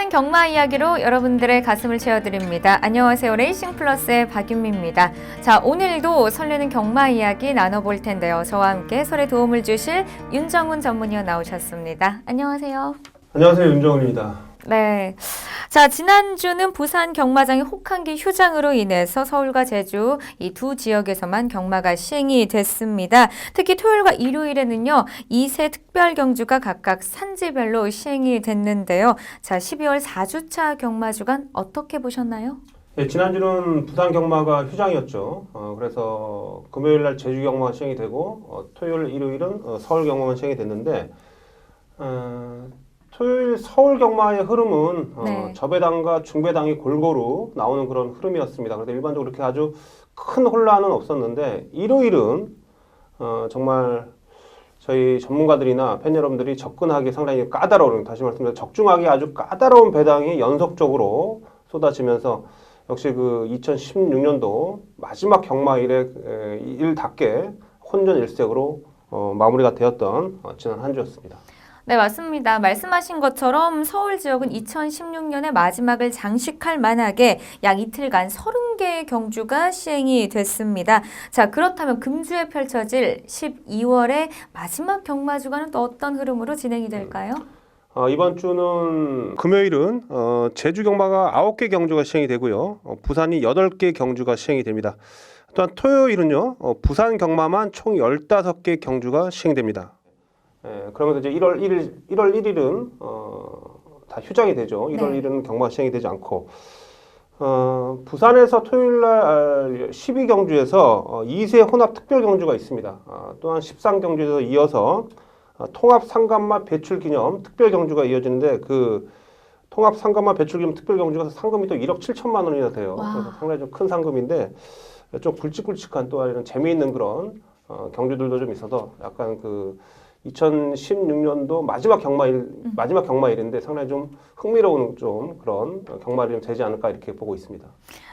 설레는 경마 이야기로 여러분들의 가슴을 채워드립니다. 안녕하세요. 레이싱 플러스의 박윤미입니다. 자, 오늘도 설레는 경마 이야기 나눠볼 텐데요. 저와 함께 설에 도움을 주실 윤정훈 전문위원 나오셨습니다. 안녕하세요. 안녕하세요. 윤정훈입니다. 네. 자, 지난주는 부산 경마장의 혹한기 휴장으로 인해서 서울과 제주 이 두 지역에서만 경마가 시행이 됐습니다. 특히 토요일과 일요일에는요, 2세 특별 경주가 각각 산지별로 시행이 됐는데요. 자, 12월 4주차 경마 주간 어떻게 보셨나요? 네, 지난주는 부산 경마가 휴장이었죠. 그래서 금요일 날 제주 경마가 시행이 되고 토요일, 일요일은 서울 경마가 시행이 됐는데 토요일 서울 경마의 흐름은 네. 저배당과 중배당이 골고루 나오는 그런 흐름이었습니다. 그래서 일반적으로 그렇게 아주 큰 혼란은 없었는데 일요일은 정말 저희 전문가들이나 팬 여러분들이 접근하기 상당히 까다로운, 다시 말씀드려 적중하기 아주 까다로운 배당이 연속적으로 쏟아지면서 역시 그 2016년도 마지막 경마일답게 혼전일색으로 마무리가 되었던 지난 한 주였습니다. 네, 맞습니다. 말씀하신 것처럼 서울 지역은 2016년의 마지막을 장식할 만하게 약 이틀간 30개의 경주가 시행이 됐습니다. 자, 그렇다면 금주에 펼쳐질 12월의 마지막 경마 주간은 또 어떤 흐름으로 진행이 될까요? 이번 주는 금요일은 제주 경마가 9개 경주가 시행이 되고요. 부산이 8개 경주가 시행이 됩니다. 또한 토요일은요. 부산 경마만 총 15개 경주가 시행됩니다. 그러면서 이제 1월 1일은 다 휴장이 되죠. 1월 1일은 경마가 시행이 되지 않고 부산에서 토요일날 12경주에서 2세 혼합 특별 경주가 있습니다. 또한 13경주에서 이어서 통합 상간마 배출 기념 특별 경주가 이어지는데 그 통합 상간마 배출 기념 특별 경주가 상금이 또 1억 7천만 원이나 돼요. 그래서 상당히 좀 큰 상금인데 좀 굵직굵직한 또 이런 재미있는 그런 경주들도 좀 있어서 약간 그 2016년도 마지막 경마일인데 상당히 좀 흥미로운 좀 그런 경마일이 좀 되지 않을까 이렇게 보고 있습니다.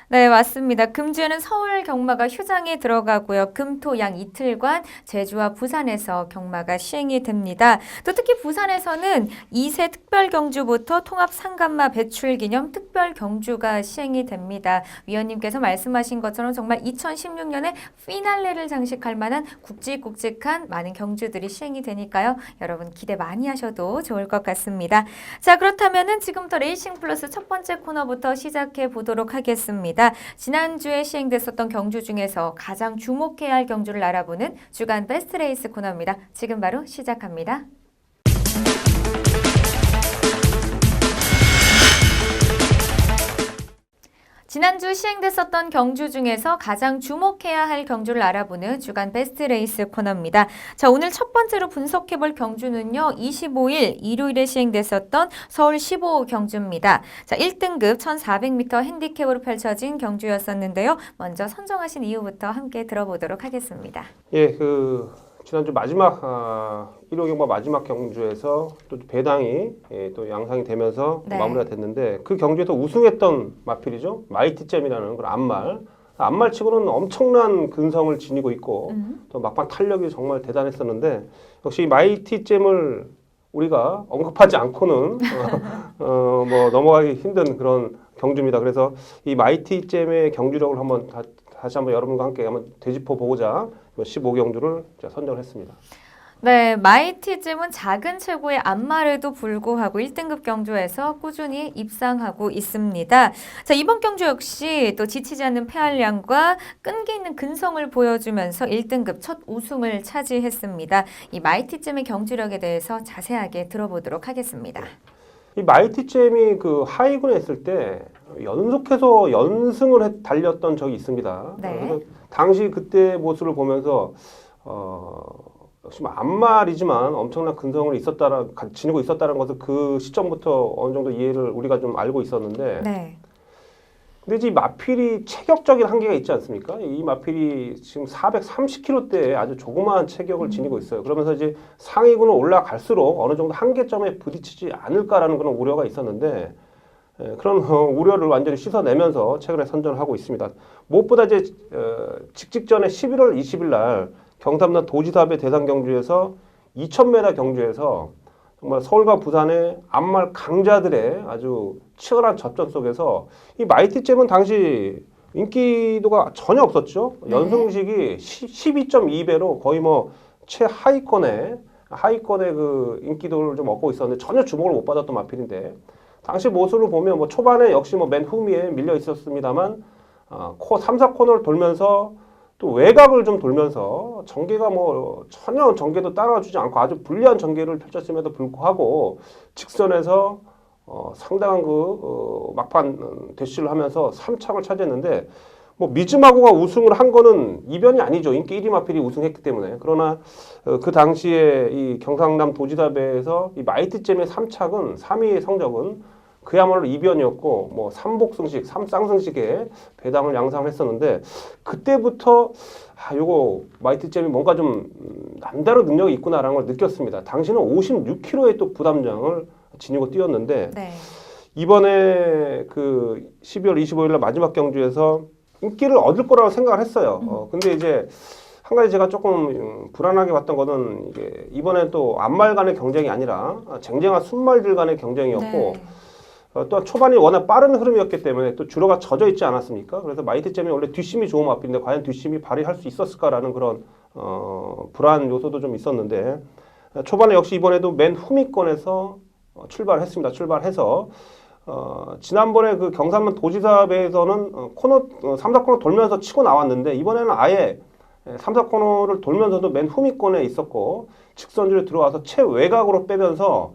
네, 맞습니다. 금주에는 서울 경마가 휴장에 들어가고요. 금, 토, 양 이틀간 제주와 부산에서 경마가 시행이 됩니다. 또 특히 부산에서는 2세 특별 경주부터 통합 상간마 배출 기념 특별 경주가 시행이 됩니다. 위원님께서 말씀하신 것처럼 정말 2016년에 피날레를 장식할 만한 굵직굵직한 많은 경주들이 시행이 되니까요. 여러분 기대 많이 하셔도 좋을 것 같습니다. 자, 그렇다면은 지금부터 레이싱 플러스 첫 번째 코너부터 시작해 보도록 하겠습니다. 지난주에 시행됐었던 경주 중에서 가장 주목해야 할 경주를 알아보는 주간 베스트 레이스 코너입니다. 지금 바로 시작합니다. 지난주 시행됐었던 경주 중에서 가장 주목해야 할 경주를 알아보는 주간 베스트 레이스 코너입니다. 자, 오늘 첫 번째로 분석해볼 경주는요. 25일 일요일에 시행됐었던 서울 15 경주입니다. 자, 1등급 1400m 핸디캡으로 펼쳐진 경주였었는데요. 먼저 선정하신 이유부터 함께 들어보도록 하겠습니다. 예, 지난주 마지막 1호 경마 마지막 경주에서 또 배당이 또 양상이 되면서 마무리가 됐는데 그 경주에서 우승했던 마필이죠. 마이티잼이라는 그런 안말치고는 엄청난 근성을 지니고 있고 또 막판 탄력이 정말 대단했었는데 역시 마이티잼을 우리가 언급하지 않고는 뭐 넘어가기 힘든 그런 경주입니다. 그래서 이 마이티잼의 경주력을 다시 한번 여러분과 함께 한번 되짚어 보고자 15경주를 선정을 했습니다. 네, 마이티즘은 작은 체구의 안말에도 불구하고 1등급 경주에서 꾸준히 입상하고 있습니다. 자, 이번 경주 역시 또 지치지 않는 패활량과 끈기 있는 근성을 보여주면서 1등급 첫 우승을 차지했습니다. 이 마이티즘의 경주력에 대해서 자세하게 들어보도록 하겠습니다. 이 마이티잼이 그 하위군에 있을 때 연속해서 연승을 달렸던 적이 있습니다. 네. 그래서 당시 그때 모습을 보면서 역시 안말이지만 엄청난 근성을 지니고 있었다는 것을 그 시점부터 어느 정도 이해를 우리가 좀 알고 있었는데 네. 근데 이제 이 마필이 체격적인 한계가 있지 않습니까? 이 마필이 지금 430kg대에 아주 조그마한 체격을 지니고 있어요. 그러면서 이제 상위군을 올라갈수록 어느 정도 한계점에 부딪히지 않을까라는 그런 우려가 있었는데 그런 우려를 완전히 씻어내면서 최근에 선전을 하고 있습니다. 무엇보다 이제 직전에 11월 20일 날 경삼남 도지사배 대상 경주에서 2000m 경주에서 정말 서울과 부산의 안말 강자들의 아주 치열한 접전 속에서 이 마이티잼은 당시 인기도가 전혀 없었죠. 네. 연승식이 12.2배로 거의 뭐 최하위권의 그 인기도를 좀 얻고 있었는데 전혀 주목을 못 받았던 마필인데 당시 모습을 보면 뭐 초반에 역시 뭐 맨 후미에 밀려 있었습니다만 코 3, 4코너를 돌면서 또 외곽을 좀 돌면서 전개가 뭐 전혀 전개도 따라주지 않고 아주 불리한 전개를 펼쳤음에도 불구하고 직선에서 상당한 그 막판 대시를 하면서 3착을 차지했는데 뭐 미즈마고가 우승을 한 거는 이변이 아니죠. 인기 1위 마필이 우승했기 때문에. 그러나 그 당시에 이 경상남 도지사배에서 이 마이티잼의 3착은 3위의 성적은 그야말로 이변이었고 뭐 삼복승식, 삼쌍승식의 배당을 양상을 했었는데 그때부터 요거 마이티잼이 뭔가 좀 남다른 능력이 있구나라는 걸 느꼈습니다. 당시는 56kg의 또 부담장을 지니고 뛰었는데 네. 이번에 그 12월 25일 날 마지막 경주에서 인기를 얻을 거라고 생각을 했어요. 근데 이제 한 가지 제가 조금 불안하게 봤던 거는 이게 이번에 또 앞말 간의 경쟁이 아니라 쟁쟁한 순말들 간의 경쟁이었고 네. 또한 초반이 워낙 빠른 흐름이었기 때문에 또 주로가 젖어 있지 않았습니까? 그래서 마이티잼이 원래 뒷심이 좋은 마필인데 과연 뒷심이 발휘할 수 있었을까라는 그런 불안 요소도 좀 있었는데 초반에 역시 이번에도 맨 후미권에서 출발했습니다. 출발해서 지난번에 그 경산면 도지사배에서는 코너 3, 4코너 돌면서 치고 나왔는데 이번에는 아예 3, 4코너를 돌면서도 맨 후미권에 있었고 직선주에 들어와서 최외곽으로 빼면서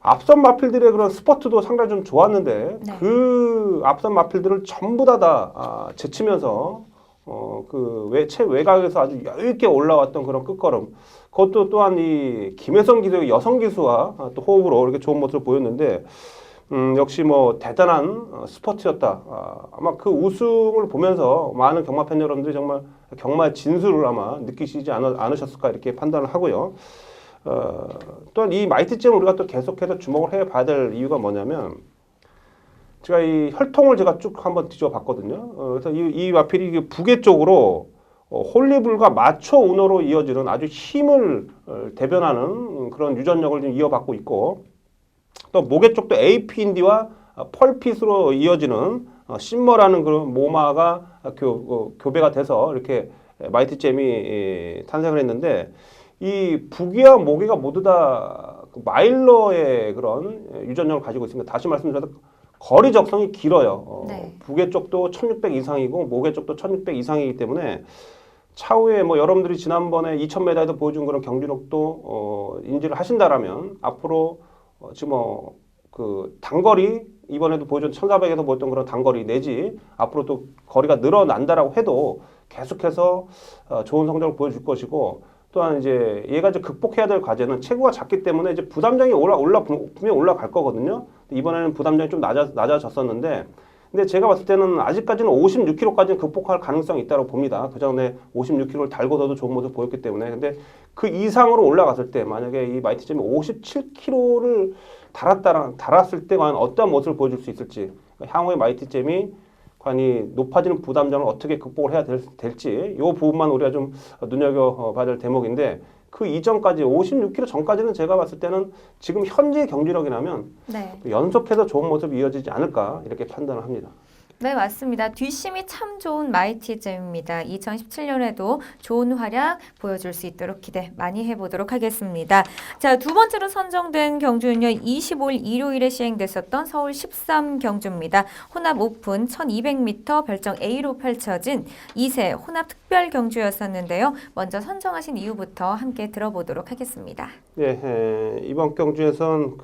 앞선 마필들의 그런 스퍼트도 상당히 좀 좋았는데 네. 그 앞선 마필들을 전부 다 제치면서 그 최외곽에서 아주 여유 있게 올라왔던 그런 끝걸음. 그것도 또한 이 김혜성 기수의 여성 기수와 또 호흡으로 이렇게 좋은 모습을 보였는데 역시 뭐 대단한 스포츠였다. 아마 그 우승을 보면서 많은 경마 팬 여러분들이 정말 경마의 진수를 아마 느끼시지 않으셨을까 이렇게 판단을 하고요. 또한 이 마이티잼 우리가 또 계속해서 주목을 해봐야 될 이유가 뭐냐면 제가 이 혈통을 제가 쭉 한번 뒤져 봤거든요. 그래서 이 마필이 북의 쪽으로 홀리불과 마초 운어로 이어지는 아주 힘을 대변하는 그런 유전력을 좀 이어받고 있고 또 목의 쪽도 AP인디와 펄핏으로 이어지는 심머라는 그런 모마가 교배가 돼서 이렇게 마이티잼이 탄생을 했는데 이 북이와 모기가 모두 다 마일러의 그런 유전력을 가지고 있습니다. 다시 말씀드려도 거리 적성이 길어요. 네. 북의 쪽도 1600 이상이고 목의 쪽도 1600 이상이기 때문에 차후에 뭐 여러분들이 지난번에 2000m에서 보여준 그런 경주력도 인지를 하신다라면 앞으로 지금 그 단거리 이번에도 보여준 1400에서 보였던 그런 단거리 내지 앞으로 또 거리가 늘어난다라고 해도 계속해서 좋은 성적을 보여줄 것이고 또한 이제 얘가 이제 극복해야 될 과제는 체구가 작기 때문에 이제 부담장이 분명히 올라갈 거거든요. 이번에는 부담장이 좀 낮아졌었는데 근데 제가 봤을 때는 아직까지는 56kg까지는 극복할 가능성이 있다고 봅니다. 그 전에 56kg를 달고서도 좋은 모습 보였기 때문에. 근데 그 이상으로 올라갔을 때 만약에 이 마이티잼이 57kg를 달았을 때 과연 어떤 모습을 보여줄 수 있을지 향후에 마이티잼이 과연 이 높아지는 부담점을 어떻게 극복을 해야 될지 이 부분만 우리가 좀 눈여겨봐야 될 대목인데 그 이전까지 56kg 전까지는 제가 봤을 때는 지금 현재 경기력이라면 네. 연속해서 좋은 모습이 이어지지 않을까 이렇게 판단을 합니다. 네, 맞습니다. 뒷심이 참 좋은 마이티잼입니다. 2017년에도 좋은 활약 보여줄 수 있도록 기대 많이 해보도록 하겠습니다. 자, 두 번째로 선정된 경주는요. 25일 일요일에 시행됐었던 서울 13 경주입니다. 혼합 오픈 1200m 별정 A로 펼쳐진 2세 혼합 특별 경주였었는데요. 먼저 선정하신 이유부터 함께 들어보도록 하겠습니다. 네, 이번 경주에선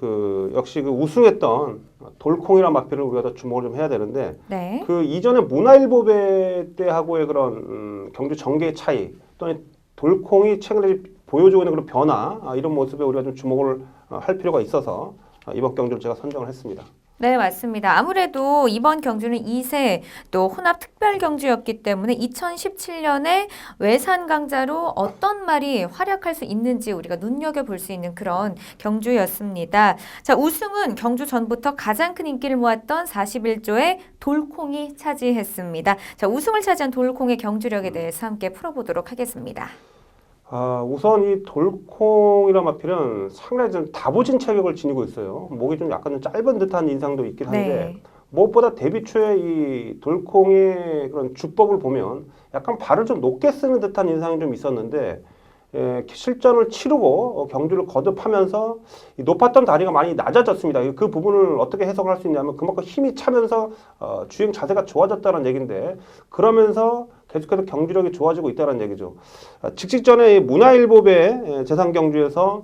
역시 그 우승했던 돌콩이란 마필을 우리가 더 주목을 좀 해야 되는데 네. 그 이전에 문화일보배 때하고의 그런 경주 전개의 차이 또는 돌콩이 최근에 보여주고 있는 그런 변화 이런 모습에 우리가 좀 주목을 할 필요가 있어서 이번 경주를 제가 선정을 했습니다. 네, 맞습니다. 아무래도 이번 경주는 2세 또 혼합 특별 경주였기 때문에 2017년에 외산 강자로 어떤 말이 활약할 수 있는지 우리가 눈여겨볼 수 있는 그런 경주였습니다. 자, 우승은 경주 전부터 가장 큰 인기를 모았던 41조의 돌콩이 차지했습니다. 자, 우승을 차지한 돌콩의 경주력에 대해서 함께 풀어보도록 하겠습니다. 우선 이 돌콩이란 마필은 상당히 좀 다부진 체격을 지니고 있어요. 목이 좀 약간 좀 짧은 듯한 인상도 있긴 한데 네. 무엇보다 데뷔 초에 이 돌콩의 그런 주법을 보면 약간 발을 좀 높게 쓰는 듯한 인상이 좀 있었는데 실전을 치르고 경주를 거듭하면서 이 높았던 다리가 많이 낮아졌습니다. 그 부분을 어떻게 해석할 수 있냐면 그만큼 힘이 차면서 주행 자세가 좋아졌다는 얘기인데 그러면서 계속해서 경주력이 좋아지고 있다는 얘기죠. 직전에 문화일보배 재상 경주에서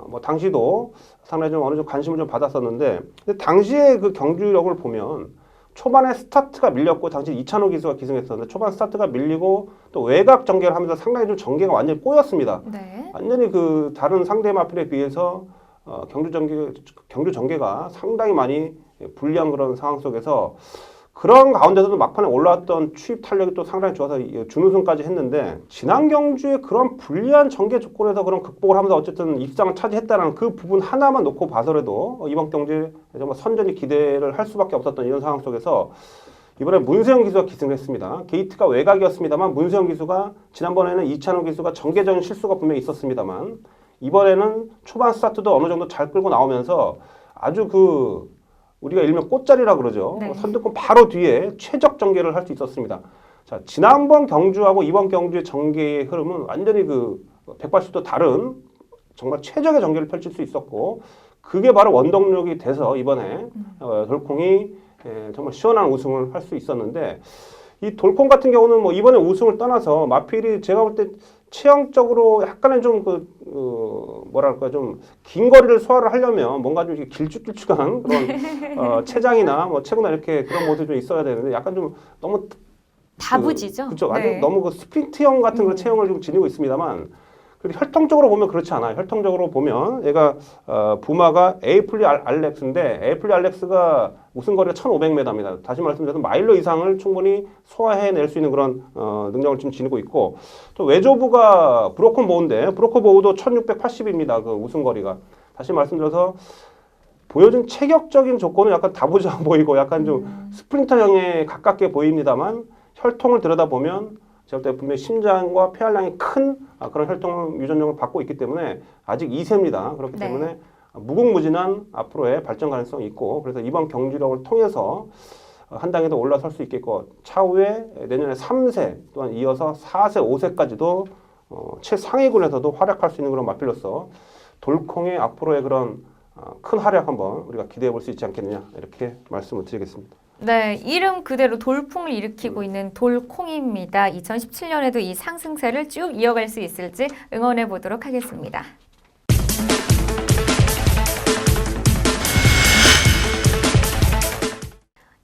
뭐 당시도 상당히 좀 어느 정도 관심을 좀 받았었는데 근데 당시에 그 경주력을 보면 초반에 스타트가 밀렸고 당시 이찬호 기수가 기승했었는데 초반 스타트가 밀리고 또 외곽 전개를 하면서 상당히 좀 전개가 완전히 꼬였습니다. 네. 완전히 그 다른 상대 마필에 비해서 경주 전개가 상당히 많이 불리한 그런 상황 속에서 그런 가운데서도 막판에 올라왔던 추입 탄력이 또 상당히 좋아서 준우승까지 했는데 지난 경주에 그런 불리한 전개 조건에서 그런 극복을 하면서 어쨌든 입상을 차지했다는 그 부분 하나만 놓고 봐서라도 이번 경주에 정말 선전이 기대를 할 수밖에 없었던 이런 상황 속에서 이번에 문세영 기수가 기승을 했습니다. 게이트가 외곽이었습니다만 문세영 기수가 지난번에는 이찬호 기수가 전개적인 실수가 분명히 있었습니다만 이번에는 초반 스타트도 어느 정도 잘 끌고 나오면서 아주 우리가 일명 꽃자리라 그러죠. 네. 선두권 바로 뒤에 최적 전개를 할 수 있었습니다. 자, 지난번 경주하고 이번 경주의 전개의 흐름은 완전히 180도 다른 정말 최적의 전개를 펼칠 수 있었고 그게 바로 원동력이 돼서 이번에 돌콩이 정말 시원한 우승을 할 수 있었는데 이 돌콩 같은 경우는 뭐 이번에 우승을 떠나서 마필이 제가 볼 때 체형적으로 약간의 좀 뭐랄까 좀 긴 거리를 소화를 하려면 뭔가 좀 길쭉길쭉한 그런 체장이나 뭐 체구나 이렇게 그런 모습이 좀 있어야 되는데 약간 좀 너무 다부지죠? 그렇죠. 아주 네. 너무 스프린트형 같은 그런 체형을 좀 지니고 있습니다만 그리고 혈통적으로 보면 그렇지 않아요. 혈통적으로 보면 얘가 부마가 에이플리 알렉스인데 에이플리 알렉스가 우승 거리가 1,500m입니다. 다시 말씀드려서 마일로 이상을 충분히 소화해낼 수 있는 그런 능력을 좀 지니고 있고 또 외조부가 브로큰 보우인데 브로큰 보우도 1,680입니다. 그 우승 거리가 다시 말씀드려서 보여준 체격적인 조건은 약간 다부져 보이고 약간 좀 스프린터형에 가깝게 보입니다만 혈통을 들여다보면 제가 볼 때 분명히 심장과 폐활량이 큰 그런 혈통 유전력을 받고 있기 때문에 아직 2세입니다. 그렇기 네. 때문에 무궁무진한 앞으로의 발전 가능성이 있고 그래서 이번 경주력을 통해서 한 단계 더 올라설 수 있겠고 차후에 내년에 3세 또한 이어서 4세, 5세까지도 최상위군에서도 활약할 수 있는 그런 마필로서 돌콩의 앞으로의 그런 큰 활약 한번 우리가 기대해 볼 수 있지 않겠느냐 이렇게 말씀을 드리겠습니다. 네, 이름 그대로 돌풍을 일으키고 있는 돌콩입니다. 2017년에도 이 상승세를 쭉 이어갈 수 있을지 응원해 보도록 하겠습니다.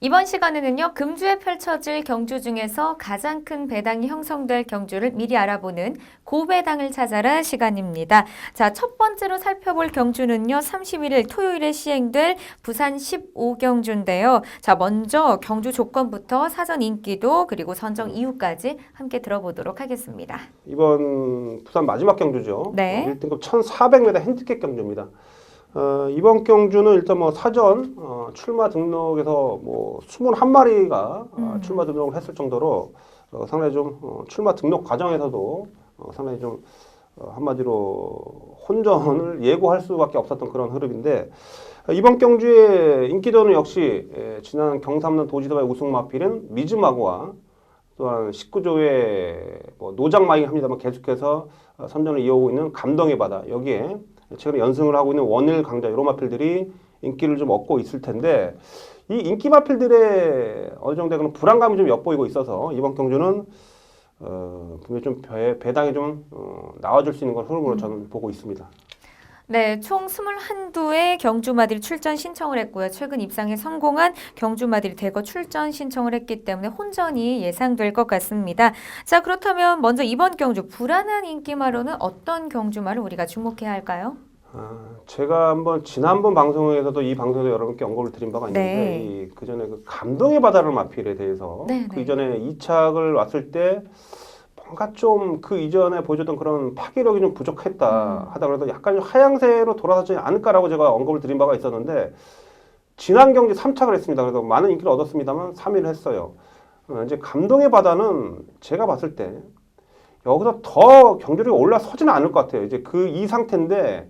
이번 시간에는요, 금주에 펼쳐질 경주 중에서 가장 큰 배당이 형성될 경주를 미리 알아보는 고배당을 찾아라 시간입니다. 자, 첫 번째로 살펴볼 경주는요, 31일 토요일에 시행될 부산 15경주인데요. 자, 먼저 경주 조건부터 사전 인기도 그리고 선정 이유까지 함께 들어보도록 하겠습니다. 이번 부산 마지막 경주죠. 네. 1등급 1,400m 핸디캡 경주입니다. 이번 경주는 일단 뭐 사전 출마 등록에서 뭐 21마리가 출마 등록을 했을 정도로 상당히 좀 출마 등록 과정에서도 상당히 좀 한마디로 혼전을 예고할 수밖에 없었던 그런 흐름인데 이번 경주의 인기도는 역시 지난 경삼는 도지사의 우승 마필은 미즈마고와 또한 19조의 뭐 노장마이긴 합니다만 계속해서 선전을 이어오고 있는 감동의 바다 여기에 최근에 연승을 하고 있는 원일 강자 이런 마필들이 인기를 좀 얻고 있을 텐데 이 인기 마필들의 어느 정도의 그런 불안감이 좀 엿보이고 있어서 이번 경주는 분명히 좀 배당이 좀 나와줄 수 있는 건 흐름으로 저는 보고 있습니다. 네, 총 21두의 경주마들이 출전 신청을 했고요. 최근 입상에 성공한 경주마들이 대거 출전 신청을 했기 때문에 혼전이 예상될 것 같습니다. 자, 그렇다면 먼저 이번 경주 불안한 인기마로는 어떤 경주마를 우리가 주목해야 할까요? 제가 한번 지난번 방송에서도 이 방송에서 여러분께 언급을 드린 바가 있는데 네. 그 전에 그 감동의 바다를 마필에 대해서 네, 그 네. 이전에 이착을 왔을 때 뭔가 좀 그 이전에 보여줬던 그런 파괴력이 좀 부족했다 하다 그래도 약간 좀 하향세로 돌아서지 않을까라고 제가 언급을 드린 바가 있었는데 지난 경기 3착을 했습니다. 그래서 많은 인기를 얻었습니다만 3위를 했어요. 이제 감동의 바다는 제가 봤을 때 여기서 더 경주력이 올라서지는 않을 것 같아요. 이제 이 상태인데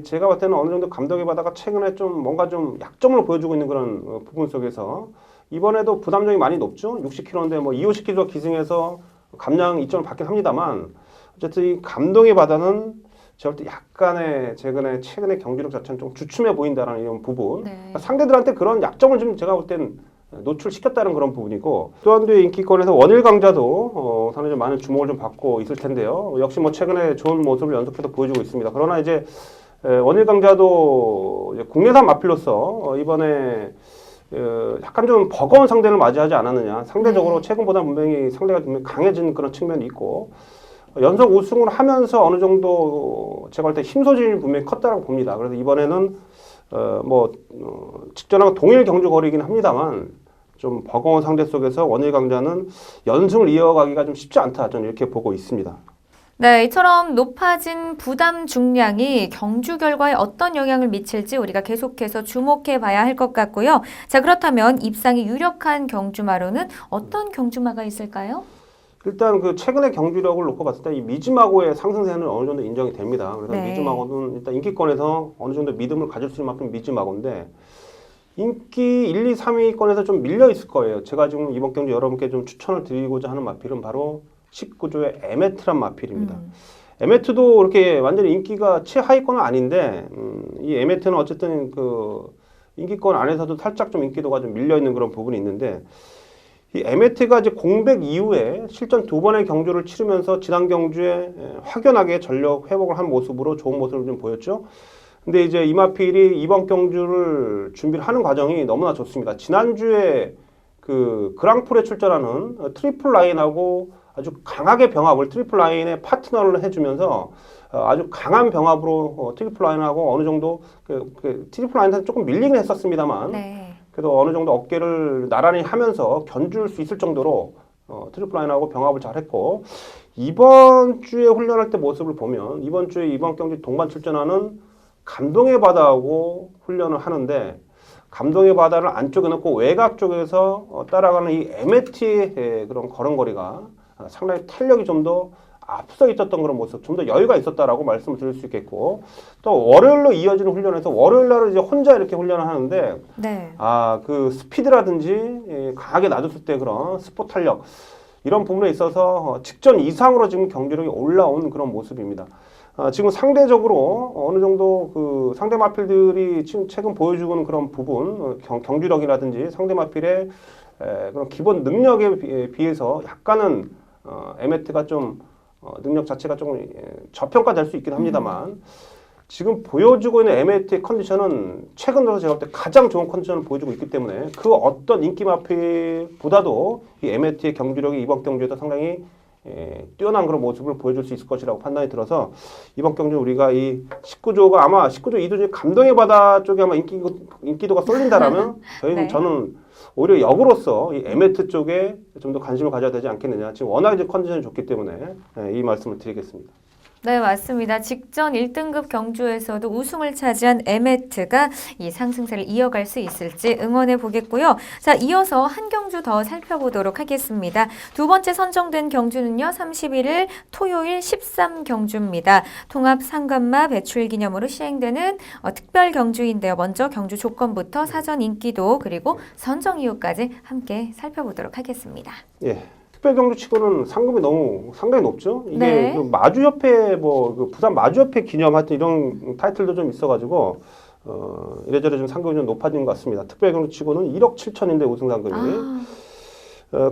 제가 봤을 때는 어느 정도 감독의 바다가 최근에 좀 뭔가 좀 약점을 보여주고 있는 그런 부분 속에서 이번에도 부담점이 많이 높죠. 60km인데 뭐 250km 기승에서 감량 이점을 받긴 합니다만 어쨌든 이 감독의 바다는 제가 볼 때 약간의 최근에 경기력 자체는 좀 주춤해 보인다라는 이런 부분. 네. 그러니까 상대들한테 그런 약점을 좀 제가 볼 때는 노출시켰다는 그런 부분이고 또 한 대의 인기권에서 원일 강자도 상당히 좀 많은 주목을 좀 받고 있을 텐데요. 역시 뭐 최근에 좋은 모습을 연속해서 보여주고 있습니다. 그러나 이제 원일 강자도 이제 국내산 마필로서 이번에 약간 좀 버거운 상대를 맞이하지 않았느냐. 상대적으로 최근보다 분명히 상대가 좀 강해진 그런 측면이 있고 연속 우승을 하면서 어느 정도 제가 볼 때 힘 소진이 분명히 컸다고 봅니다. 그래서 이번에는 직전하고 동일 경주 거리이긴 합니다만 좀 버거운 상대 속에서 원일 강자는 연승을 이어가기가 좀 쉽지 않다. 저는 이렇게 보고 있습니다. 네, 이처럼 높아진 부담 중량이 경주 결과에 어떤 영향을 미칠지 우리가 계속해서 주목해 봐야 할 것 같고요. 자, 그렇다면 입상이 유력한 경주마로는 어떤 경주마가 있을까요? 일단 그 최근의 경주력을 놓고 봤을 때 이 미즈마고의 상승세는 어느 정도 인정이 됩니다. 그래서 네. 미즈마고는 일단 인기권에서 어느 정도 믿음을 가질 수 있는 만큼 미즈마고인데 인기 1, 2, 3위권에서 좀 밀려 있을 거예요. 제가 지금 이번 경주 여러분께 좀 추천을 드리고자 하는 마필은 바로 19조의 에메트란 마필입니다. 에메트도 이렇게 완전히 인기가 최하위권은 아닌데 이 에메트는 어쨌든 그 인기권 안에서도 살짝 좀 인기도가 좀 밀려 있는 그런 부분이 있는데 이 에메트가 이제 공백 이후에 실전 2번의 경주를 치르면서 지난 경주에 확연하게 전력 회복을 한 모습으로 좋은 모습을 좀 보였죠. 근데 이제 이마필이 이번 경주를 준비를 하는 과정이 너무나 좋습니다. 지난주에 그 그랑프에 출전하는 트리플 라인하고 아주 강하게 병합을 트리플 라인에 파트너를 해주면서 아주 강한 병합으로 트리플 라인하고 어느 정도 트리플 라인한테 조금 밀리긴 했었습니다만 네. 그래도 어느 정도 어깨를 나란히 하면서 견줄 수 있을 정도로 트리플 라인하고 병합을 잘했고 이번 주에 훈련할 때 모습을 보면 이번 주에 이번 경기 동반 출전하는 감동의 바다하고 훈련을 하는데 감동의 바다를 안쪽에 넣고 외곽 쪽에서 따라가는 이 에메티의 그런 걸음걸이가 상당히 탄력이 좀 더 앞서 있었던 그런 모습, 좀 더 여유가 있었다라고 말씀을 드릴 수 있겠고 또 월요일로 이어지는 훈련에서 월요일 날은 이제 혼자 이렇게 훈련을 하는데 네. 그 스피드라든지 강하게 놔줬을 때 그런 스포 탄력 이런 부분에 있어서 직전 이상으로 지금 경기력이 올라온 그런 모습입니다. 지금 상대적으로 어느 정도 그 상대 마필들이 지금 최근 보여주는 그런 부분, 경주력이라든지 상대 마필의 그런 기본 능력에 비해서 약간은 에메트가 좀 능력 자체가 조금 저평가될 수 있긴 합니다만 지금 보여주고 있는 에메트의 컨디션은 최근 들어서 제가 볼 때 가장 좋은 컨디션을 보여주고 있기 때문에 그 어떤 인기 마필보다도 이 에메트의 경주력이 이번 경주에도 상당히 뛰어난 그런 모습을 보여줄 수 있을 것이라고 판단이 들어서 이번 경주 우리가 이 19조가 아마 19조 2조 중에 감동의 바다 쪽에 아마 인기도가 쏠린다라면 저는 오히려 역으로서 이 에메트 쪽에 좀 더 관심을 가져야 되지 않겠느냐. 지금 워낙 이제 컨디션이 좋기 때문에 이 말씀을 드리겠습니다. 네, 맞습니다. 직전 1등급 경주에서도 우승을 차지한 에메트가 이 상승세를 이어갈 수 있을지 응원해 보겠고요. 자, 이어서 한 경주 더 살펴보도록 하겠습니다. 두 번째 선정된 경주는요, 31일 토요일 13경주입니다. 통합 상관마 배출 기념으로 시행되는 특별 경주인데요. 먼저 경주 조건부터 사전 인기도 그리고 선정 이유까지 함께 살펴보도록 하겠습니다. 예. 특별경주치고는 상금이 너무 상당히 높죠. 이게 네. 그 마주협회 그 부산 마주협회 기념 하여튼 이런 타이틀도 좀 있어가지고 이래저래 좀 상금이 좀 높아진 것 같습니다. 특별경주치고는 1억 7천인데 우승 상금이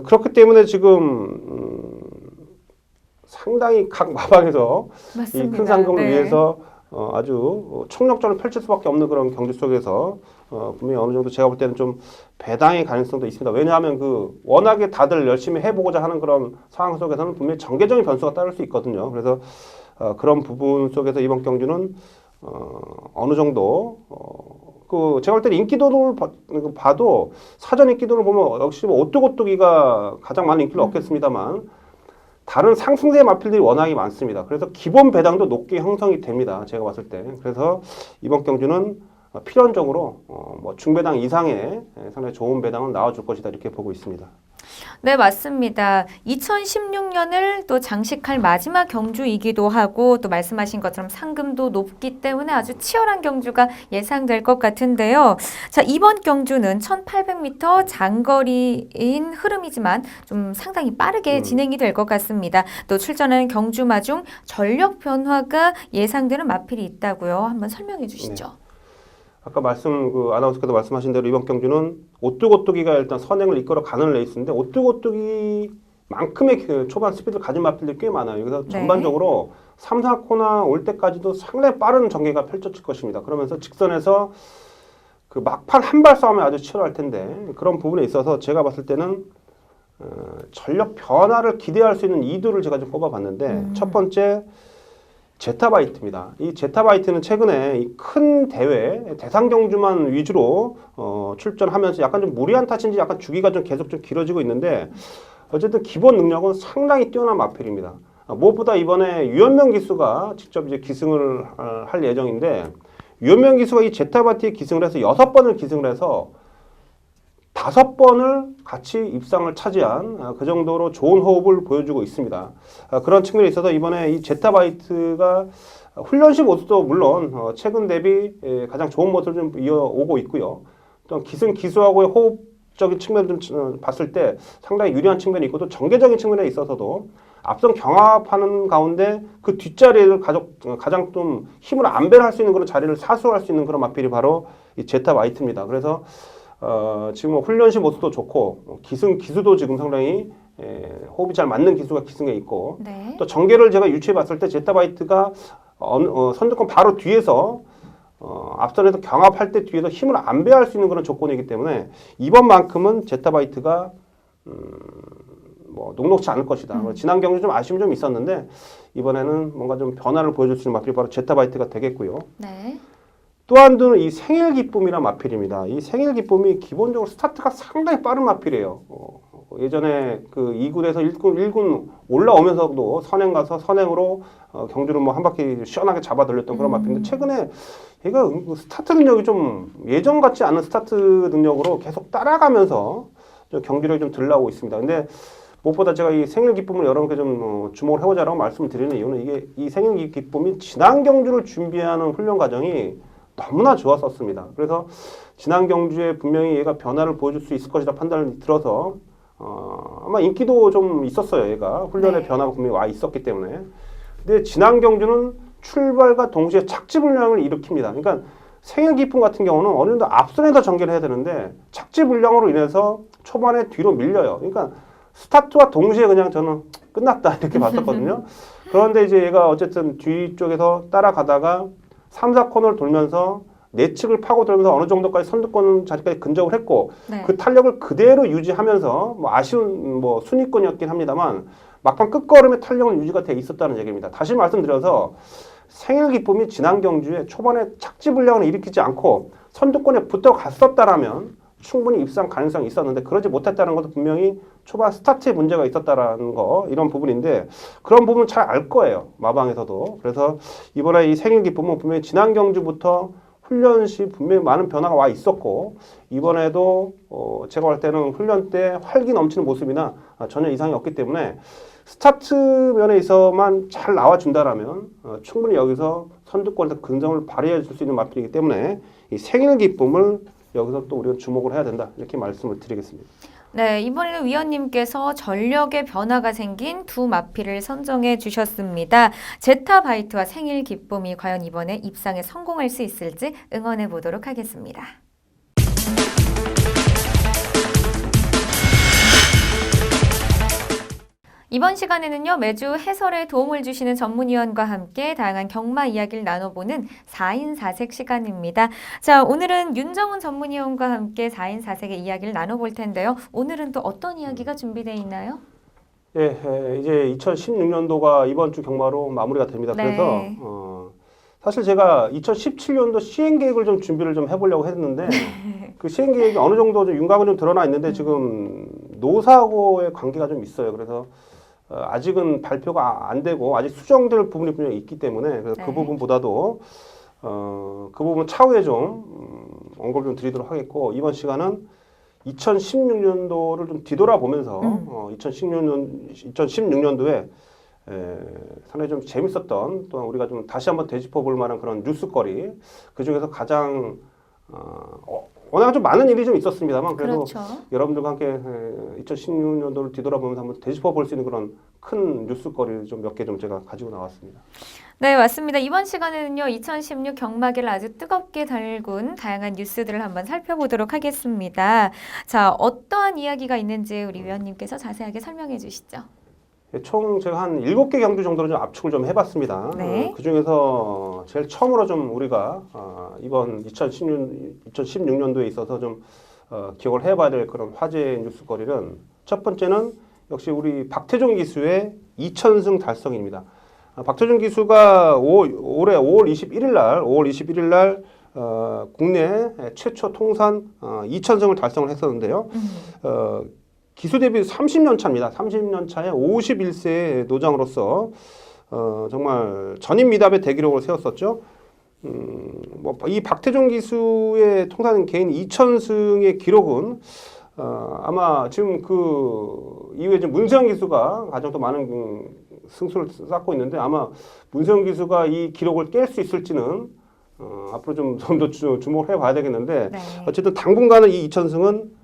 그렇기 때문에 지금 상당히 각 마방에서 이 큰 상금을 위해서 아주 총력전을 펼칠 수밖에 없는 그런 경주 속에서 분명히 어느 정도 제가 볼 때는 좀 배당의 가능성도 있습니다. 왜냐하면 그 워낙에 다들 열심히 해보고자 하는 그런 상황 속에서는 분명히 정계적인 변수가 따를 수 있거든요. 그래서 그런 부분 속에서 이번 경주는 어느 정도 그 제가 볼 때는 인기도를 봐도 사전 인기도를 보면 역시 뭐 오뚜고뚜기가 가장 많은 인기를 얻겠습니다만 다른 상승세 마필들이 워낙에 많습니다. 그래서 기본 배당도 높게 형성이 됩니다. 제가 봤을 때. 그래서 이번 경주는 필연적으로 뭐 중배당 이상의 상당히 좋은 배당은 나와줄 것이다 이렇게 보고 있습니다. 네, 맞습니다. 2016년을 또 장식할 마지막 경주이기도 하고 또 말씀하신 것처럼 상금도 높기 때문에 아주 치열한 경주가 예상될 것 같은데요. 자, 이번 경주는 1800m 장거리인 흐름이지만 좀 상당히 빠르게 진행이 될 것 같습니다. 또 출전하는 경주마 중 전력 변화가 예상되는 마필이 있다고요. 한번 설명해 주시죠. 아까 아나운서께서 말씀하신 대로 이번 경주는 오뚜고뚜기가 일단 선행을 이끌어 가는 레이스인데 오뚜고뚜기만큼의 그 초반 스피드를 가진 마필들이 꽤 많아요. 그래서 네. 전반적으로 3, 4코너 올 때까지도 상당히 빠른 전개가 펼쳐질 것입니다. 그러면서 직선에서 그 막판 한 발 싸움이 아주 치열할 텐데 그런 부분에 있어서 제가 봤을 때는 전력 변화를 기대할 수 있는 2두를 제가 좀 뽑아봤는데 첫 번째 제타바이트입니다. 이 제타바이트는 최근에 이 큰 대회, 대상 경주만 위주로 출전하면서 약간 좀 무리한 탓인지 약간 주기가 좀 계속 좀 길어지고 있는데 어쨌든 기본 능력은 상당히 뛰어난 마필입니다. 무엇보다 이번에 유현명 기수가 직접 이제 기승을 할 예정인데 유현명 기수가 이 제타바이트에 기승을 해서 6번을 기승을 해서 5번을 같이 입상을 차지한 그 정도로 좋은 호흡을 보여주고 있습니다. 그런 측면에 있어서 이번에 이 제타바이트가 훈련시 모습도 물론 최근 대비 가장 좋은 모습을 좀 이어오고 있고요. 또 기승 기수하고의 호흡적인 측면을 좀 봤을 때 상당히 유리한 측면이 있고 또 전개적인 측면에 있어서도 앞선 경합하는 가운데 그 뒷자리를 가장 좀 힘을 안배할 수 있는 그런 자리를 사수할 수 있는 그런 마필이 바로 이 제타바이트입니다. 그래서 지금 훈련시 모습도 좋고 기수도 지금 상당히 호흡이 잘 맞는 기수가 기승에 있고 네. 또 전개를 제가 유추해 봤을 때 제타바이트가 선두권 바로 뒤에서 앞선에서 경합할 때 뒤에서 힘을 안배할 수 있는 그런 조건이기 때문에 이번만큼은 제타바이트가 뭐 녹록치 않을 것이다. 지난 경기 좀 아쉬움이 좀 있었는데 이번에는 뭔가 좀 변화를 보여줄 수 있는 마필이 바로 제타바이트가 되겠고요. 네. 또 한 두는 이 생일 기쁨이란 마필입니다. 이 생일 기쁨이 기본적으로 스타트가 상당히 빠른 마필이에요. 예전에 그 2군에서 1군 올라오면서도 선행 가서 선행으로 경주를 뭐 한 바퀴 시원하게 잡아 들렸던 그런 마필인데 최근에 얘가 스타트 능력이 좀 예전 같지 않은 스타트 능력으로 계속 따라가면서 경기력이 좀 들나오고 있습니다. 근데 무엇보다 제가 이 생일 기쁨을 여러분께 좀 주목을 해보자라고 말씀을 드리는 이유는 이게 이 생일 기쁨이 지난 경주를 준비하는 훈련 과정이 너무나 좋았었습니다. 그래서 지난 경주에 분명히 얘가 변화를 보여줄 수 있을 것이다 판단을 들어서 아마 인기도 좀 있었어요. 얘가 훈련의 변화가 분명히 와 있었기 때문에. 근데 지난 경주는 출발과 동시에 착지 불량을 일으킵니다. 그러니까 생일 기쁨 같은 경우는 어느 정도 앞선에서 전개를 해야 되는데 착지 불량으로 인해서 초반에 뒤로 밀려요. 그러니까 스타트와 동시에 그냥 저는 끝났다 이렇게 봤었거든요. 그런데 이제 얘가 어쨌든 뒤쪽에서 따라가다가 3, 4코너를 돌면서 내측을 파고들면서 어느 정도까지 선두권 자리까지 근접을 했고 네. 그 탄력을 그대로 유지하면서 뭐 아쉬운 뭐 순위권이었긴 합니다만 막판 끝걸음의 탄력은 유지가 돼 있었다는 얘기입니다. 다시 말씀드려서 생일 기쁨이 지난 경주에 초반에 착지 불량을 일으키지 않고 선두권에 붙어 갔었다라면 충분히 입상 가능성이 있었는데 그러지 못했다는 것도 분명히 초반 스타트에 문제가 있었다라는 거 이런 부분인데 그런 부분 잘 알 거예요. 마방에서도. 그래서 이번에 이 생일 기쁨은 분명히 지난 경주부터 훈련 시 분명히 많은 변화가 와 있었고 이번에도 제가 볼 때는 훈련 때 활기 넘치는 모습이나 전혀 이상이 없기 때문에 스타트 면에서만 잘 나와준다라면 충분히 여기서 선두권에서 근성을 발휘해 줄 수 있는 마필이기 때문에 이 생일 기쁨을 여기서 또 우리가 주목을 해야 된다 이렇게 말씀을 드리겠습니다. 네, 이번에는 위원님께서 전력의 변화가 생긴 두 마필을 선정해 주셨습니다. 제타바이트와 생일 기쁨이 과연 이번에 입상에 성공할 수 있을지 응원해 보도록 하겠습니다. 이번 시간에는요, 매주 해설에 도움을 주시는 전문위원과 함께 다양한 경마 이야기를 나눠보는 4인 4색 시간입니다. 자, 오늘은 윤정훈 전문위원과 함께 4인 4색의 이야기를 나눠볼 텐데요. 오늘은 또 어떤 이야기가 준비되어 있나요? 예, 이제 2016년도가 이번 주 경마로 마무리가 됩니다. 네. 그래서 사실 제가 2017년도 시행 계획을 좀 준비를 좀 해보려고 했는데 그 시행 계획이 어느 정도 좀 윤곽은 좀 드러나 있는데 지금 노사하고의 관계가 좀 있어요. 그래서 아직은 발표가 안 되고 아직 수정될 부분이 분명히 있기 때문에 그래서 그 부분보다도 그 부분 차후에 좀 언급을 좀 드리도록 하겠고 이번 시간은 2016년도를 좀 뒤돌아보면서 2016년도에 상당히 좀 재밌었던 또한 우리가 좀 다시 한번 되짚어 볼 만한 그런 뉴스거리 그 중에서 가장 워낙 좀 많은 일이 좀 있었습니다만 그래도 그렇죠. 여러분들과 함께 2016년도를 뒤돌아보면서 한번 되짚어 볼 수 있는 그런 큰 뉴스거리를 좀 몇 개 좀 제가 가지고 나왔습니다. 네, 맞습니다. 이번 시간에는요, 2016 경마계를 아주 뜨겁게 달군 다양한 뉴스들을 한번 살펴보도록 하겠습니다. 자, 어떠한 이야기가 있는지 우리 위원님께서 자세하게 설명해 주시죠. 총 제가 한 7개 경주 정도를 좀 압축을 좀 해봤습니다. 네. 그 중에서 제일 처음으로 좀 우리가 이번 2016년도에 있어서 좀 기억을 해봐야 될 그런 화제의 뉴스거리는 첫 번째는 역시 우리 박태종 기수의 2000승 달성입니다. 박태종 기수가 올해 5월 21일 날 국내 최초 통산 2000승을 달성을 했었는데요. 기수 데뷔 30년 차입니다. 30년 차에 51세 노장으로서 정말 전인미답의 대기록을 세웠었죠. 이 박태종 기수의 통산 개인 2000승의 기록은 아마 지금 그 이후에 지금 문세영 기수가 가장 더 많은 승수를 쌓고 있는데 아마 문세영 기수가 이 기록을 깰 수 있을지는 앞으로 좀 더 주목을 해봐야 되겠는데 네. 어쨌든 당분간은 이 2000승은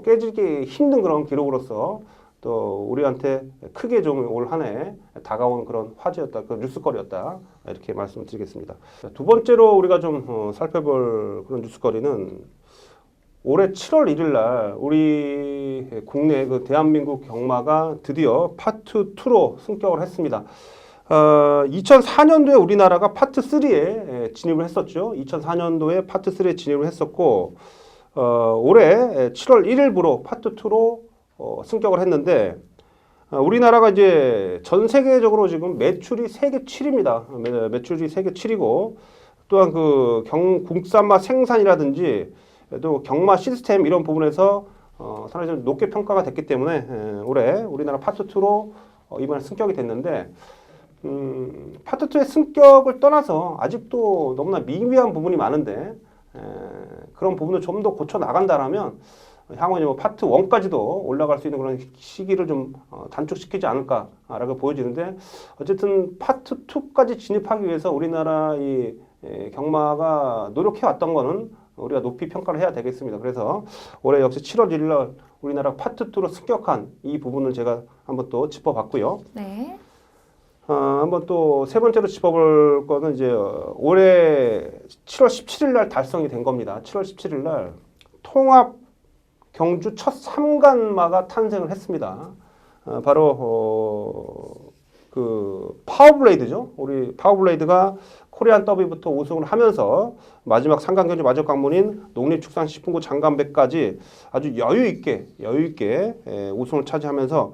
깨지기 힘든 그런 기록으로서 또 우리한테 크게 좀 올 한 해 다가온 그런 화제였다, 그 뉴스거리였다 이렇게 말씀드리겠습니다. 두 번째로 우리가 좀 살펴볼 그런 뉴스거리는 올해 7월 1일 날 우리 국내 그 대한민국 경마가 드디어 파트 2로 승격을 했습니다. 2004년도에 우리나라가 파트 3에 진입을 했었죠. 2004년도에 파트 3에 진입을 했었고 올해 7월 1일부로 파트 2로 승격을 했는데 우리나라가 이제 전 세계적으로 지금 매출이 세계 7위입니다. 매출이 세계 7위고 또한 그 국산마 생산이라든지 또 경마 시스템 이런 부분에서 상당히 좀 높게 평가가 됐기 때문에 올해 우리나라 파트 2로 이번에 승격이 됐는데 파트 2의 승격을 떠나서 아직도 너무나 미미한 부분이 많은데 그런 부분을 좀 더 고쳐 나간다라면 향후 뭐 파트 1까지도 올라갈 수 있는 그런 시기를 좀 단축시키지 않을까라고 보여지는데 어쨌든 파트 2까지 진입하기 위해서 우리나라 이 경마가 노력해 왔던 거는 우리가 높이 평가를 해야 되겠습니다. 그래서 올해 역시 7월 1일 날 우리나라 파트 2로 승격한 이 부분을 제가 한번 또 짚어봤고요. 네. 한번 또 세 번째로 짚어볼 거는 이제 올해 7월 17일 날 달성이 된 겁니다. 7월 17일 날 통합 경주 첫 3관마가 탄생을 했습니다. 바로 그 파워블레이드죠. 우리 파워블레이드가 코리안 더비부터 우승을 하면서 마지막 3관 경주 마지막 관문인 농림축산식품부 장관배까지 아주 여유 있게 우승을 차지하면서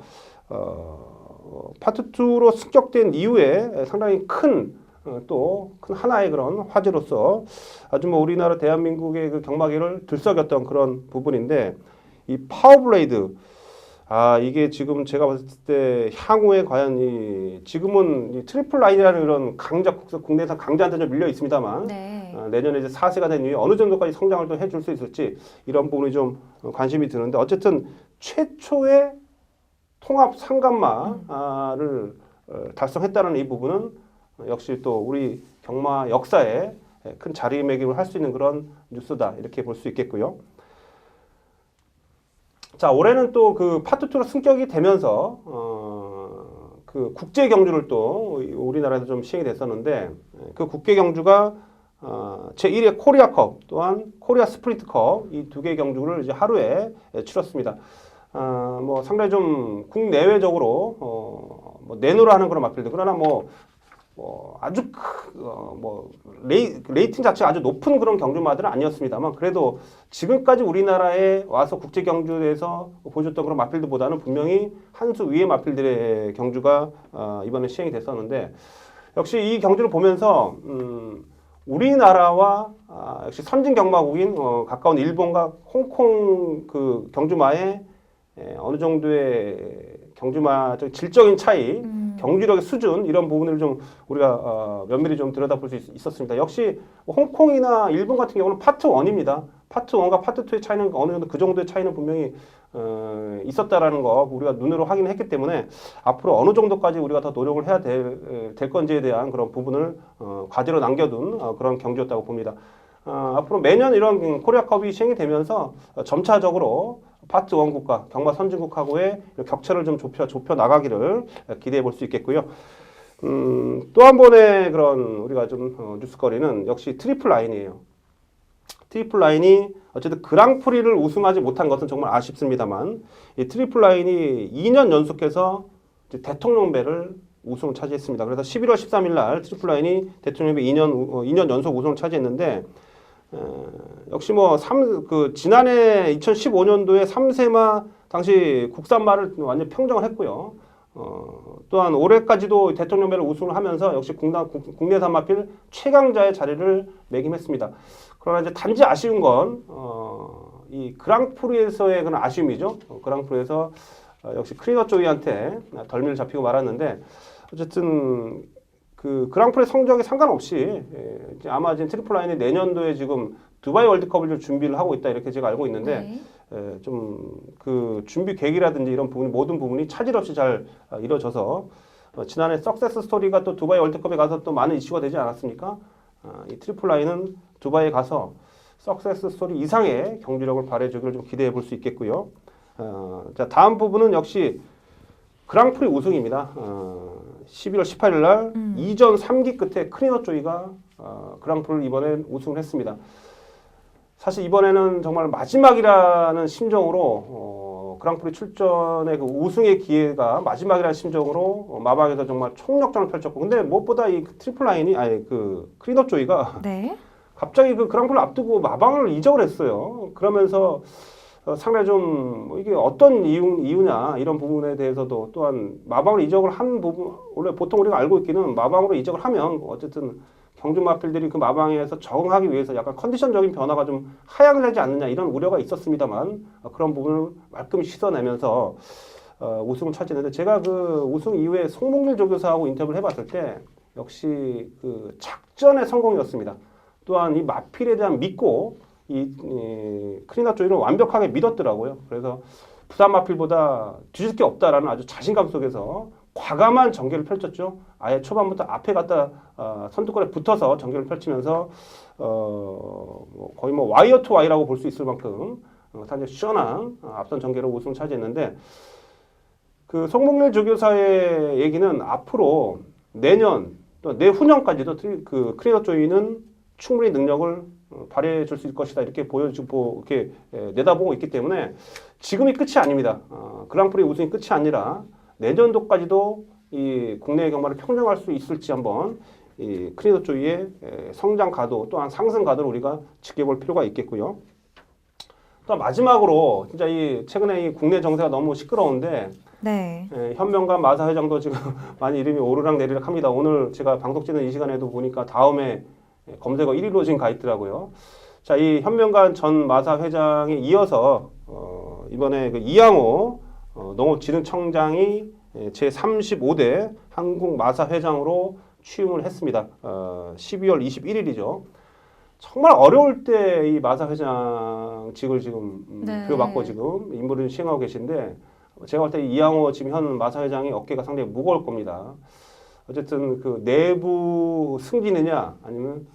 파트 2로 승격된 이후에 상당히 큰 하나의 그런 화제로서 아주 뭐 우리나라 대한민국의 그 경마계를 들썩였던 그런 부분인데 이 파워블레이드 이게 지금 제가 봤을 때 향후에 과연 지금은 이 트리플 라인이라는 그런 국내에서 강자한테 좀 밀려 있습니다만 네. 내년에 이제 4세가 된 이후에 어느 정도까지 성장을 또 해줄 수 있을지 이런 부분이 좀 관심이 드는데 어쨌든 최초의 통합 상간마를 달성했다는 이 부분은 역시 또 우리 경마 역사에 큰 자리매김을 할 수 있는 그런 뉴스다 이렇게 볼 수 있겠고요. 자, 올해는 또 그 파트 2로 승격이 되면서 그 국제 경주를 또 우리나라에서 좀 시행이 됐었는데 그 국제 경주가 제1회 코리아컵 또한 코리아 스프린트컵 이 두 개 경주를 이제 하루에 치렀습니다. 뭐 상당히 좀 국내외적으로 뭐 내노라 하는 그런 마필들 그러나 아주 레이팅 자체가 아주 높은 그런 경주마들은 아니었습니다만 그래도 지금까지 우리나라에 와서 국제 경주에서 보여줬던 그런 마필들보다는 분명히 한 수 위의 마필들의 경주가 이번에 시행이 됐었는데 역시 이 경주를 보면서 우리나라와 역시 선진 경마국인 가까운 일본과 홍콩 그 경주마의 어느 정도의 경주마적 질적인 차이 경주력의 수준 이런 부분을 좀 우리가 면밀히 좀 들여다볼 수 있었습니다. 역시 홍콩이나 일본 같은 경우는 파트 1입니다. 파트 1과 파트 2의 차이는 어느 정도 그 정도의 차이는 분명히 있었다라는 거 우리가 눈으로 확인했기 때문에 앞으로 어느 정도까지 우리가 더 노력을 해야 될 건지에 대한 그런 부분을 과제로 남겨둔 그런 경주였다고 봅니다. 앞으로 매년 이런 코리아컵이 시행이 되면서 점차적으로 파트 1 국가, 경마 선진국하고의 격차를 좀 좁혀 나가기를 기대해 볼 수 있겠고요. 또 한 번의 그런 우리가 좀 뉴스거리는 역시 트리플 라인이에요. 트리플 라인이 어쨌든 그랑프리를 우승하지 못한 것은 정말 아쉽습니다만 이 트리플 라인이 2년 연속해서 이제 대통령배를 우승을 차지했습니다. 그래서 11월 13일 날 트리플 라인이 대통령배 2년 연속 우승을 차지했는데 역시 지난해 2015년도에 3세마 당시 국산마를 완전 평정을 했고요. 또한 올해까지도 대통령배를 우승을 하면서 역시 국내산 마필 최강자의 자리를 매김했습니다. 그러나 이제 단지 아쉬운 건 이 그랑프리에서의 그런 아쉬움이죠. 그랑프리에서 역시 크리너 조이한테 덜미를 잡히고 말았는데 어쨌든 그 그랑프리 성적에 상관없이 이제 아마 지금 트리플 라인이 내년도에 지금 두바이 월드컵을 좀 준비를 하고 있다 이렇게 제가 알고 있는데 좀 그 준비 계획이라든지 이런 부분 모든 부분이 차질 없이 잘 이루어져서 지난해 석세스 스토리가 또 두바이 월드컵에 가서 또 많은 이슈가 되지 않았습니까? 이 트리플 라인은 두바이에 가서 석세스 스토리 이상의 경주력을 발휘해주기를 좀 기대해 볼 수 있겠고요. 자, 다음 부분은 역시 그랑프리 우승입니다. 11월 18일 날 2전 3기 끝에 크리너 조이가 그랑프리를 이번에 우승을 했습니다. 사실 이번에는 정말 마지막이라는 심정으로 그랑프리 출전의 그 우승의 기회가 마지막이라는 심정으로 마방에서 정말 총력전을 펼쳤고 근데 무엇보다 이 트리플 라인이 그 크리너 조이가 갑자기 그 그랑프리를 앞두고 마방을 이적을 했어요. 그러면서 상당히 좀 이게 어떤 이유냐 이런 부분에 대해서도 또한 마방으로 이적을 한 부분 원래 보통 우리가 알고 있기는 마방으로 이적을 하면 어쨌든 경주 마필들이 그 마방에서 적응하기 위해서 약간 컨디션적인 변화가 좀 하향을 하지 않느냐 이런 우려가 있었습니다만 그런 부분을 말끔히 씻어내면서 우승을 차지했는데 제가 그 우승 이후에 송몽길 조교사하고 인터뷰를 해봤을 때 역시 그 작전의 성공이었습니다. 또한 이 마필에 대한 믿고 이 크리너 조이를 완벽하게 믿었더라고요. 그래서 부산 마필보다 뒤질 게 없다라는 아주 자신감 속에서 과감한 전개를 펼쳤죠. 아예 초반부터 앞에 갔다 선두권에 붙어서 전개를 펼치면서 거의 와이어 투 와이라고 볼 수 있을 만큼 상당히 시원한 앞선 전개로 우승을 차지했는데 그 송몽길 조교사의 얘기는 앞으로 내년 또 내후년까지도 그 크리너 조이는 충분히 능력을 발휘해 줄 수 있을 것이다 이렇게 보여주고 이렇게 내다보고 있기 때문에 지금이 끝이 아닙니다. 그랑프리 우승이 끝이 아니라 내년도까지도 이 국내의 경마를 평정할 수 있을지 한번 이 크리너 조이의 성장 가도 또한 상승 가도를 우리가 지켜볼 필요가 있겠고요. 또 마지막으로 진짜 이 최근에 이 국내 정세가 너무 시끄러운데 현명관 마사 회장도 지금 많이 이름이 오르락 내리락 합니다. 오늘 제가 방송 찍는 이 시간에도 보니까 다음에 검색어 1위로 지금 가 있더라고요. 자, 이 현명관 전 마사 회장에 이어서 이번에 그 이양호 농업진흥청장이 제35대 한국 마사 회장으로 취임을 했습니다. 12월 21일이죠. 정말 어려울 때 이 마사 회장직을 지금 부여받고 지금 임무를 시행하고 계신데 제가 볼 때 이양호 지금 현 마사 회장의 어깨가 상당히 무거울 겁니다. 어쨌든 그 내부 승진이냐 아니면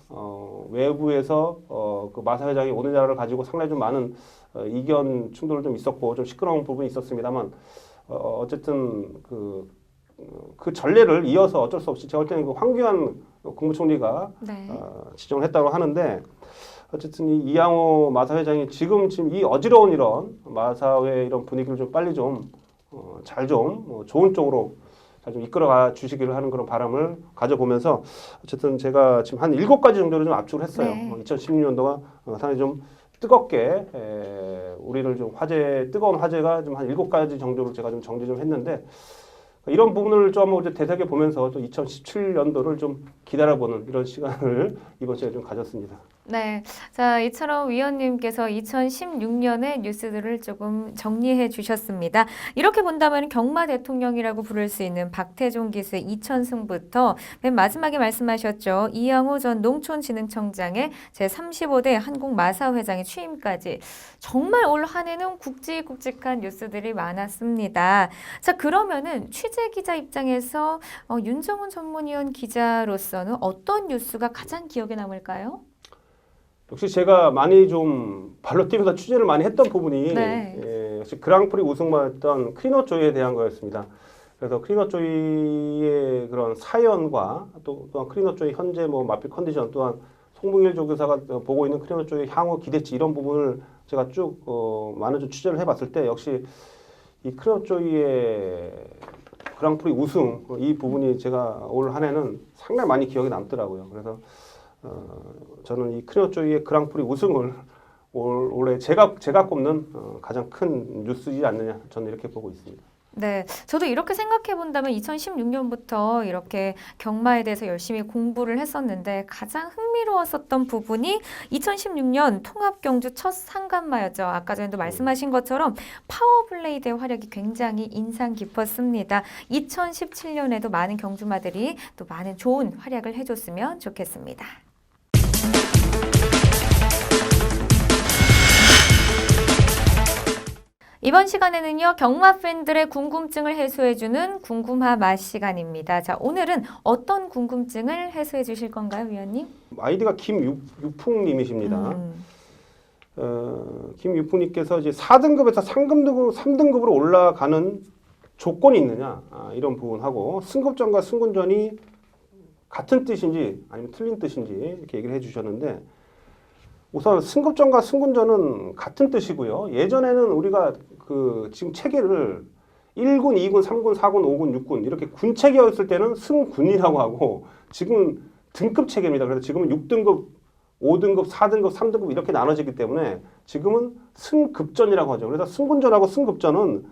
외부에서 그 마사 회장이 오는 자를 가지고 상당히 좀 많은 이견 충돌을 좀 있었고 좀 시끄러운 부분이 있었습니다만 어쨌든 그 전례를 이어서 어쩔 수 없이 제가 볼 때는 그 황교안 국무총리가 지정을 했다고 하는데 어쨌든 이 이양호 마사 회장이 지금 이 어지러운 이런 마사회 이런 분위기를 좀 빨리 좀 잘 좀 좋은 쪽으로 잘 좀 이끌어가 주시기를 하는 그런 바람을 가져보면서 어쨌든 제가 지금 한 7가지 정도를 좀 압축을 했어요. 2016년도가 상당히 좀 뜨겁게 우리를 좀 뜨거운 화제가 좀 한 7가지 정도를 제가 좀 정리 좀 했는데 이런 부분을 좀 이제 되새겨 보면서 또 2017년도를 좀 기다려보는 이런 시간을 이번 시간에 좀 가졌습니다. 네. 자, 이처럼 위원님께서 2016년의 뉴스들을 조금 정리해 주셨습니다. 이렇게 본다면 경마 대통령이라고 부를 수 있는 박태종 기수의 이천승부터 맨 마지막에 말씀하셨죠. 이양호 전 농촌진흥청장의 제35대 한국마사회장의 취임까지 정말 올 한 해는 굵직굵직한 뉴스들이 많았습니다. 자, 그러면은 취재 기자 입장에서 윤정훈 전문위원 기자로서는 어떤 뉴스가 가장 기억에 남을까요? 역시 제가 많이 좀 발로 뛰면서 취재를 많이 했던 부분이 네. 역시 그랑프리 우승만했던 크리너 조이에 대한 거였습니다. 그래서 크리너 조이의 그런 사연과 또한 크리너 조이 현재 뭐 마필 컨디션 또한 송봉일 조교사가 보고 있는 크리너 조이 향후 기대치 이런 부분을 제가 쭉 많은 좀 취재를 해봤을 때 역시 이 크리너 조이의 그랑프리 우승 이 부분이 제가 올 한 해는 상당히 많이 기억에 남더라고요. 그래서 저는 이 크리너 조이의 그랑프리 우승을 올해 제가 꼽는 가장 큰 뉴스이지 않느냐 저는 이렇게 보고 있습니다. 네, 저도 이렇게 생각해 본다면 2016년부터 이렇게 경마에 대해서 열심히 공부를 했었는데 가장 흥미로웠었던 부분이 2016년 통합경주 첫 상간마였죠. 아까 전에도 말씀하신 것처럼 파워블레이드의 활약이 굉장히 인상 깊었습니다. 2017년에도 많은 경주마들이 또 많은 좋은 활약을 해줬으면 좋겠습니다. 이번 시간에는요, 경마 팬들의 궁금증을 해소해주는 궁금하 맛 시간입니다. 자, 오늘은 어떤 궁금증을 해소해 주실 건가요, 위원님? 아이디가 김유풍님이십니다. 김유풍님께서 이제 4등급에서 3등급으로 올라가는 조건이 있느냐 이런 부분하고 승급전과 승군전이 같은 뜻인지 아니면 틀린 뜻인지 이렇게 얘기를 해주셨는데 우선 승급전과 승군전은 같은 뜻이고요. 예전에는 우리가 그 지금 체계를 1군, 2군, 3군, 4군, 5군, 6군 이렇게 군 체계였을 때는 승군이라고 하고 지금 등급 체계입니다. 그래서 지금은 6등급, 5등급, 4등급, 3등급 이렇게 나눠지기 때문에 지금은 승급전이라고 하죠. 그래서 승군전하고 승급전은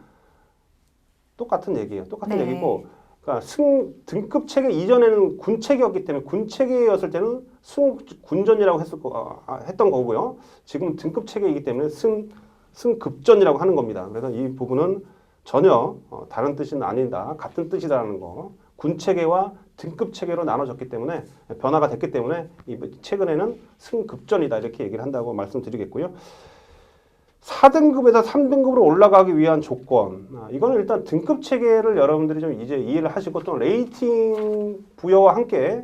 똑같은 얘기예요. 똑같은 네. 얘기고 그러니까 등급 체계 이전에는 군 체계였기 때문에 군 체계였을 때는 승군전이라고 했던 거고요. 지금 등급 체계이기 때문에 승급전이라고 하는 겁니다. 그래서 이 부분은 전혀 다른 뜻은 아니다. 같은 뜻이라는 거. 군 체계와 등급 체계로 나눠졌기 때문에 변화가 됐기 때문에 최근에는 승급전이다 이렇게 얘기를 한다고 말씀드리겠고요. 4등급에서 3등급으로 올라가기 위한 조건. 이거는 일단 등급 체계를 여러분들이 좀 이제 이해를 하시고 또 레이팅 부여와 함께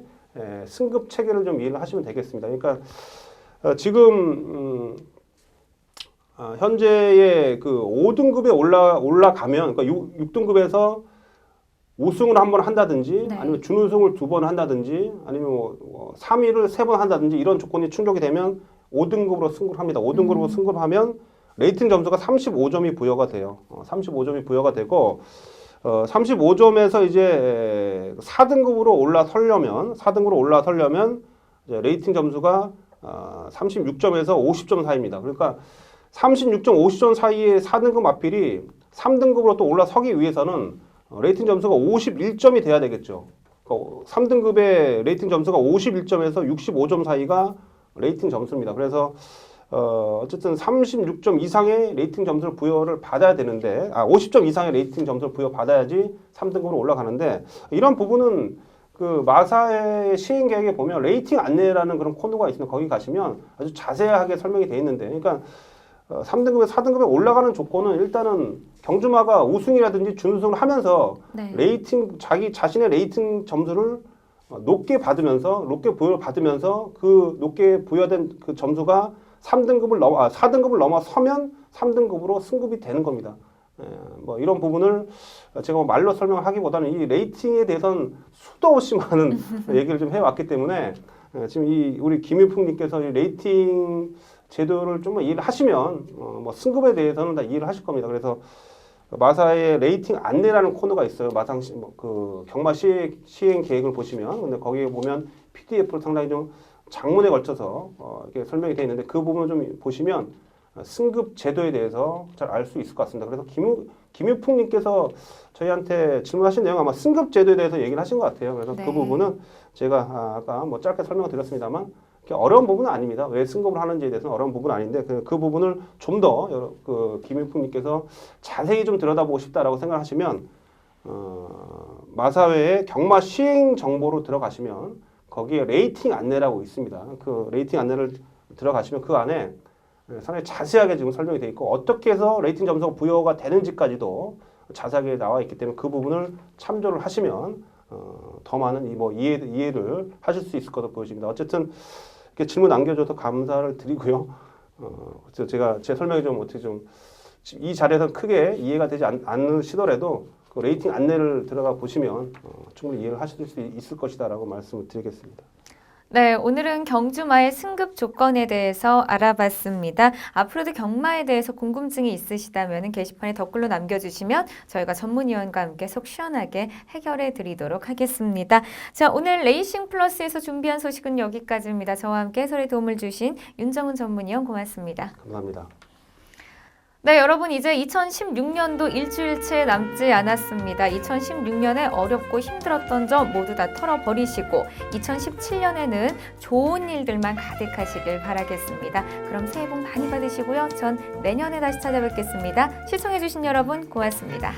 승급 체계를 좀 이해를 하시면 되겠습니다. 그러니까 지금 현재의 그 5등급에 올라가면 그러니까 6등급에서 우승을 한 번 한다든지 네. 아니면 준우승을 2번 한다든지 아니면 뭐 3위를 3번 한다든지 이런 조건이 충족이 되면 5등급으로 승급을 합니다. 5등급으로 승급을 하면 레이팅 점수가 35점이 부여가 돼요. 35점이 부여가 되고 35점에서 이제 4등급으로 올라서려면 이제 레이팅 점수가 36점에서 50점 사이입니다. 그러니까 36점, 50점 사이의 4등급 마필이 3등급으로 또 올라서기 위해서는 레이팅 점수가 51점이 돼야 되겠죠. 그러니까 3등급의 레이팅 점수가 51점에서 65점 사이가 레이팅 점수입니다. 그래서 어쨌든 36점 이상의 레이팅 점수를 부여를 받아야 되는데 50점 이상의 레이팅 점수를 부여받아야지 3등급으로 올라가는데 이런 부분은 그 마사의 시행 계획에 보면 레이팅 안내라는 그런 코너가 있습니다. 거기 가시면 아주 자세하게 설명이 되어 있는데 그러니까 3등급에 4등급에 올라가는 조건은 일단은 경주마가 우승이라든지 준우승을 하면서 네. 자신의 레이팅 점수를 높게 부여를 받으면서 그 높게 부여된 그 점수가 4등급을 넘어서면 3등급으로 승급이 되는 겁니다. 뭐 이런 부분을 제가 말로 설명하기보다는 이 레이팅에 대해서는 수도 없이 많은 얘기를 좀 해왔기 때문에 지금 우리 김유풍님께서 이 레이팅 제도를 좀 이해를 하시면 뭐 승급에 대해서는 다 이해를 하실 겁니다. 그래서 마사의 레이팅 안내라는 코너가 있어요. 그 경마 시행 계획을 보시면 근데 거기에 보면 PDF로 상당히 좀 장문에 걸쳐서 이렇게 설명이 되어 있는데 그 부분을 좀 보시면 승급 제도에 대해서 잘 알 수 있을 것 같습니다. 그래서 김유풍님께서 저희한테 질문하신 내용 아마 승급 제도에 대해서 얘기를 하신 것 같아요. 그래서 네. 그 부분은 제가 아까 뭐 짧게 설명을 드렸습니다만 어려운 부분은 아닙니다. 왜 승급을 하는지에 대해서는 어려운 부분은 아닌데 그 부분을 좀 더 김일풍님께서 자세히 좀 들여다보고 싶다라고 생각하시면 마사회의 경마 시행 정보로 들어가시면 거기에 레이팅 안내라고 있습니다. 그 레이팅 안내를 들어가시면 그 안에 상당히 자세하게 지금 설명이 되어 있고 어떻게 해서 레이팅 점수가 부여가 되는지까지도 자세하게 나와 있기 때문에 그 부분을 참조를 하시면 더 많은 이해를 하실 수 있을 것으로 보여집니다. 어쨌든 이렇게 질문 남겨줘서 감사를 드리고요. 그래서 제가 제 설명이 좀 어떻게 좀 이 자리에서 크게 이해가 되지 않으시더라도 그 레이팅 안내를 들어가 보시면 충분히 이해를 하실 수 있을 것이다라고 말씀을 드리겠습니다. 네, 오늘은 경주마의 승급 조건에 대해서 알아봤습니다. 앞으로도 경마에 대해서 궁금증이 있으시다면 게시판에 댓글로 남겨주시면 저희가 전문위원과 함께 속 시원하게 해결해 드리도록 하겠습니다. 자, 오늘 레이싱 플러스에서 준비한 소식은 여기까지입니다. 저와 함께 해설에 도움을 주신 윤정훈 전문위원 고맙습니다. 감사합니다. 네, 여러분 이제 2016년도 일주일째 남지 않았습니다. 2016년에 어렵고 힘들었던 점 모두 다 털어버리시고 2017년에는 좋은 일들만 가득하시길 바라겠습니다. 그럼 새해 복 많이 받으시고요. 전 내년에 다시 찾아뵙겠습니다. 시청해주신 여러분 고맙습니다.